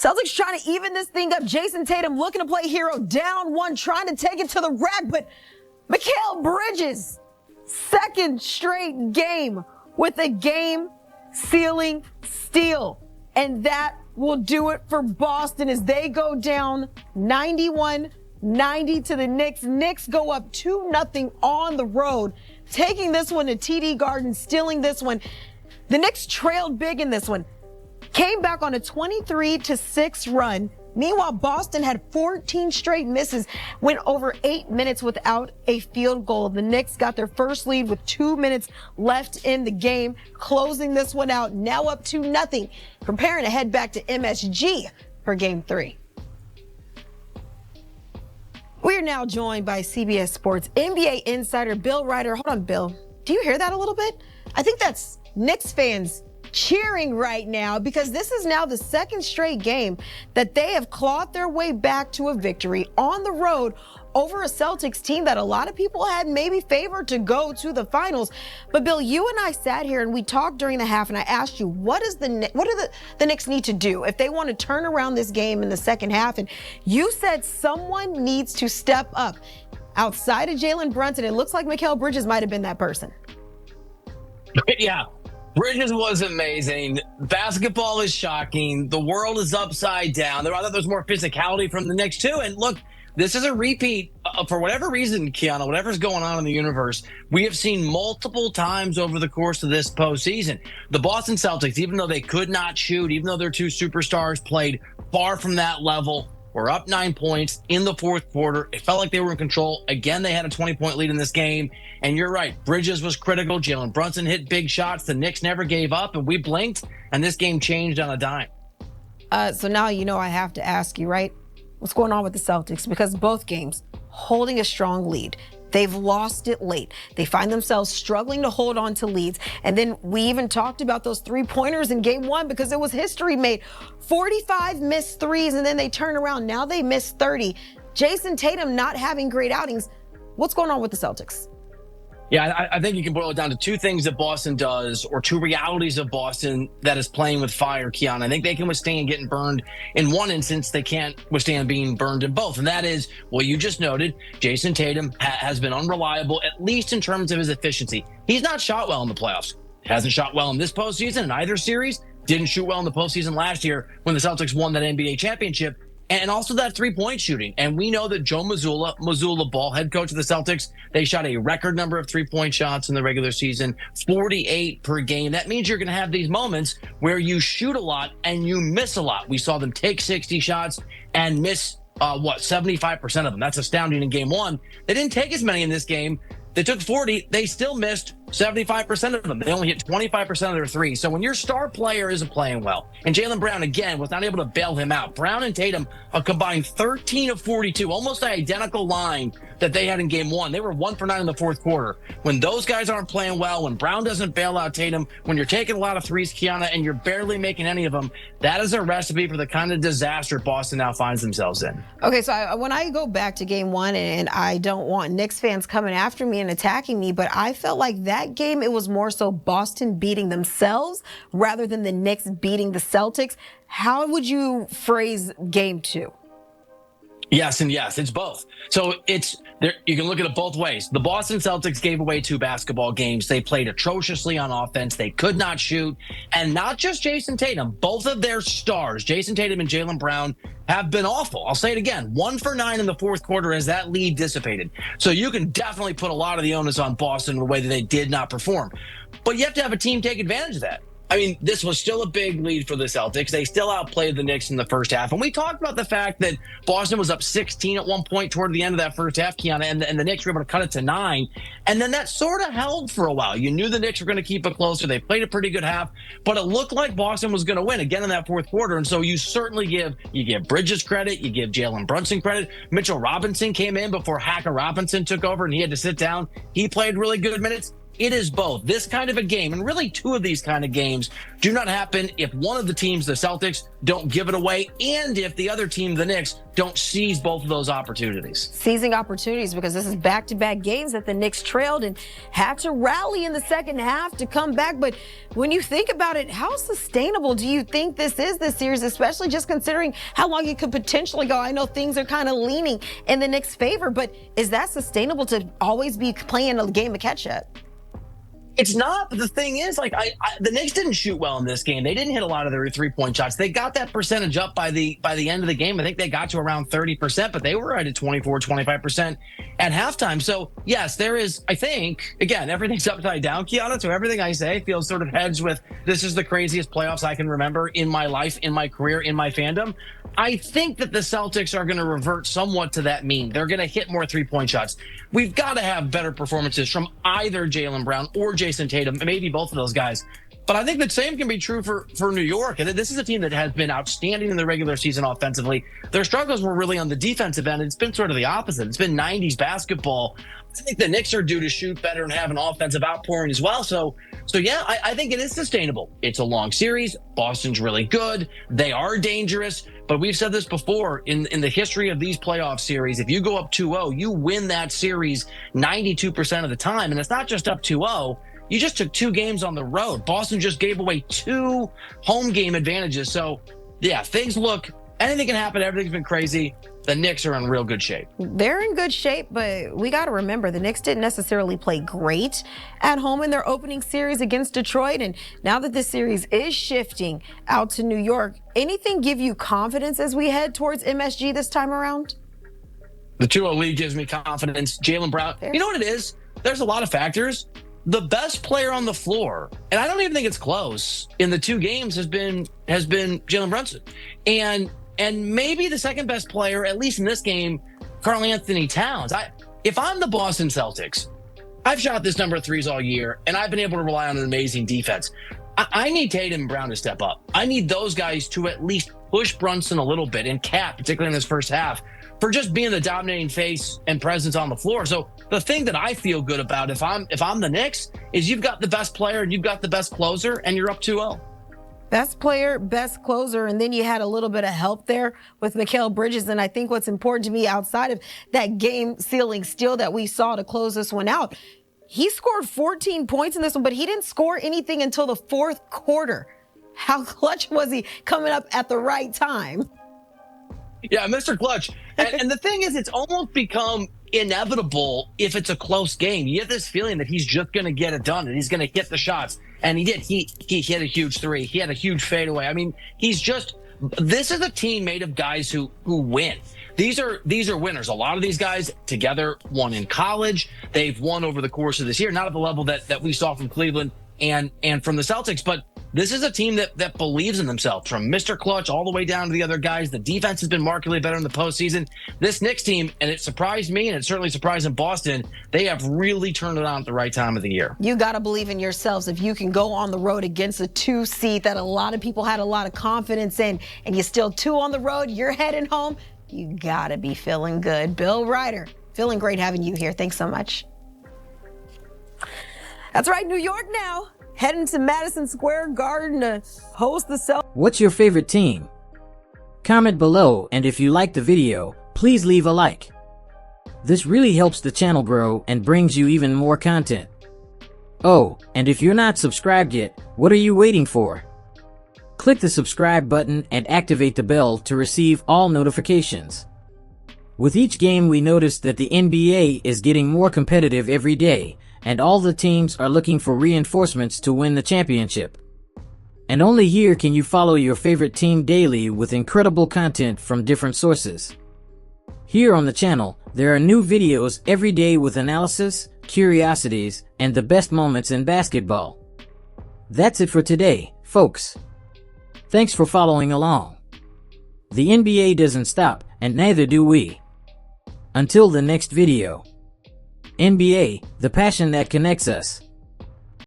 Celtics trying to even this thing up. Jason Tatum looking to play hero, down one, trying to take it to the rack, but Mikal Bridges, second straight game with a game-sealing steal. And that will do it for Boston as they go down 91-90 to the Knicks. Knicks go up 2-0 on the road, taking this one to TD Garden, stealing this one. The Knicks trailed big in this one, came back on a 23-6 run. Meanwhile, Boston had 14 straight misses, went over 8 minutes without a field goal. The Knicks got their first lead with 2 minutes left in the game, closing this one out, now up 2-0, preparing to head back to MSG for Game 3. We are now joined by CBS Sports NBA insider Bill Ryder. Hold on, Bill. Do you hear that a little bit? I think that's Knicks fans cheering right now because this is now the second straight game that they have clawed their way back to a victory on the road over a Celtics team that a lot of people had maybe favored to go to the finals. But Bill, you and I sat here and we talked during the half, and I asked you, what do the Knicks need to do if they want to turn around this game in the second half? And you said someone needs to step up. Outside of Jalen Brunson, it looks like Mikal Bridges might have been that person. Yeah. Bridges was amazing. Basketball is shocking. The world is upside down. I thought there was more physicality from the Knicks too. And look, this is a repeat. For whatever reason, Kiana, whatever's going on in the universe, we have seen multiple times over the course of this postseason. The Boston Celtics, even though they could not shoot, even though their two superstars played far from that level, were up 9 points in the fourth quarter. It felt like they were in control. Again, they had a 20-point lead in this game. And you're right, Bridges was critical. Jalen Brunson hit big shots. The Knicks never gave up, and we blinked, and this game changed on a dime. So now I have to ask you, right? What's going on with the Celtics? Because both games holding a strong lead. They've lost it late. They find themselves struggling to hold on to leads. And then we even talked about those three-pointers in game one because it was history made. 45 missed threes, and then they turn around. Now they missed 30. Jason Tatum not having great outings. What's going on with the Celtics? Yeah, I think you can boil it down to two things that Boston does, or two realities of Boston that is playing with fire, Kiana. I think they can withstand getting burned in one instance. They can't withstand being burned in both. And that is, well, you just noted, Jason Tatum has been unreliable, at least in terms of his efficiency. He's not shot well in the playoffs. Hasn't shot well in this postseason in either series. Didn't shoot well in the postseason last year when the Celtics won that NBA championship. And also that three-point shooting. And we know that Joe Mazzulla Ball, head coach of the Celtics, they shot a record number of three-point shots in the regular season, 48 per game. That means you're going to have these moments where you shoot a lot and you miss a lot. We saw them take 60 shots and miss, 75% of them. That's astounding in game one. They didn't take as many in this game. They took 40. They still missed 75% of them. They only hit 25% of their threes. So when your star player isn't playing well, and Jaylen Brown, again, was not able to bail him out. Brown and Tatum, a combined 13 of 42, almost an identical line that they had in game one. They were 1 for 9 in the fourth quarter. When those guys aren't playing well, when Brown doesn't bail out Tatum, when you're taking a lot of threes, Kiana, and you're barely making any of them, that is a recipe for the kind of disaster Boston now finds themselves in. Okay, so when I go back to game one, and I don't want Knicks fans coming after me and attacking me, but I felt like that game, it was more so Boston beating themselves rather than the Knicks beating the Celtics. How would you phrase game two? Yes, and yes, it's both. So it's there. You can look at it both ways. The Boston Celtics gave away 2 basketball games. They played atrociously on offense. They could not shoot. And not just Jason Tatum, both of their stars, Jason Tatum and Jaylen Brown, have been awful. I'll say it again, 1 for 9 in the fourth quarter as that lead dissipated. So you can definitely put a lot of the onus on Boston in the way that they did not perform. But you have to have a team take advantage of that. I mean, this was still a big lead for the Celtics. They still outplayed the Knicks in the first half. And we talked about the fact that Boston was up 16 at one point toward the end of that first half, Kiana, and the Knicks were able to cut it to 9. And then that sort of held for a while. You knew the Knicks were going to keep it closer. They played a pretty good half, but it looked like Boston was going to win again in that fourth quarter. And so you certainly give Bridges credit. You give Jalen Brunson credit. Mitchell Robinson came in before Hacker Robinson took over and he had to sit down. He played really good minutes. It is both. This kind of a game, and really two of these kind of games, do not happen if one of the teams, the Celtics, don't give it away, and if the other team, the Knicks, don't seize both of those opportunities. Seizing opportunities, because this is back-to-back games that the Knicks trailed and had to rally in the second half to come back. But when you think about it, how sustainable do you think this is this series, especially just considering how long it could potentially go? I know things are kind of leaning in the Knicks' favor, but is that sustainable to always be playing a game of catch-up? It's not, but the thing is, like, the Knicks didn't shoot well in this game. They didn't hit a lot of their three-point shots. They got that percentage up by the end of the game. I think they got to around 30%, but they were right at 24, 25% at halftime. So, yes, there is, I think, again, everything's upside down, Kiana, so everything I say feels sort of hedged with, this is the craziest playoffs I can remember in my life, in my career, in my fandom. I think that the Celtics are going to revert somewhat to that mean. They're going to hit more three-point shots. We've got to have better performances from either Jaylen Brown or Jason Tatum, maybe both of those guys. But I think the same can be true for New York. And this is a team that has been outstanding in the regular season offensively. Their struggles were really on the defensive end. It's been sort of the opposite. It's been 90s basketball. I think the Knicks are due to shoot better and have an offensive outpouring as well. So yeah, I think it is sustainable. It's a long series. Boston's really good. They are dangerous. But we've said this before, in the history of these playoff series, if you go up 2-0, you win that series 92% of the time. And it's not just up 2-0. You just took 2 games on the road. Boston just gave away 2 home game advantages. So, yeah, anything can happen. Everything's been crazy. The Knicks are in real good shape. They're in good shape, but we got to remember the Knicks didn't necessarily play great at home in their opening series against Detroit. And now that this series is shifting out to New York, anything give you confidence as we head towards MSG this time around? The 2-0 lead gives me confidence. Jaylen Brown, you know what it is? There's a lot of factors. The best player on the floor, and I don't even think it's close, in the 2 games has been Jalen Brunson. And maybe the second best player, at least in this game, Karl-Anthony Towns. If I'm the Boston Celtics, I've shot this number of threes all year, and I've been able to rely on an amazing defense. I need Tatum and Brown to step up. I need those guys to at least push Brunson a little bit, and Cat, particularly in this first half, for just being the dominating face and presence on the floor. So the thing that I feel good about if I'm the Knicks is you've got the best player and you've got the best closer, and you're up 2-0. Best player, best closer, and then you had a little bit of help there with Mikal Bridges. And I think what's important to me outside of that game-sealing steal that we saw to close this one out, he scored 14 points in this one, but he didn't score anything until the fourth quarter. How clutch was he coming up at the right time? Yeah, Mr. Clutch. And the thing is, it's almost become inevitable if it's a close game. You get this feeling that he's just going to get it done and he's going to hit the shots. And he did. He hit a huge 3. He had a huge fadeaway. I mean, this is a team made of guys who win. These are winners. A lot of these guys together won in college. They've won over the course of this year, not at the level that we saw from Cleveland and from the Celtics, but this is a team that believes in themselves, from Mr. Clutch all the way down to the other guys. The defense has been markedly better in the postseason. This Knicks team, and it surprised me, and it certainly surprised in Boston, they have really turned it on at the right time of the year. You got to believe in yourselves if you can go on the road against a 2 seed that a lot of people had a lot of confidence in, and you're still 2 on the road, you're heading home. You got to be feeling good. Bill Ryder, feeling great having you here. Thanks so much. That's right, New York now. Heading to Madison Square Garden to host the Celtics. What's your favorite team? Comment below, and if you like the video, please leave a like. This really helps the channel grow and brings you even more content. Oh, and if you're not subscribed yet, what are you waiting for? Click the subscribe button and activate the bell to receive all notifications. With each game, we notice that the NBA is getting more competitive every day, and all the teams are looking for reinforcements to win the championship. And only here can you follow your favorite team daily with incredible content from different sources. Here on the channel, there are new videos every day with analysis, curiosities, and the best moments in basketball. That's it for today, folks. Thanks for following along. The NBA doesn't stop, and neither do we. Until the next video. NBA, the passion that connects us.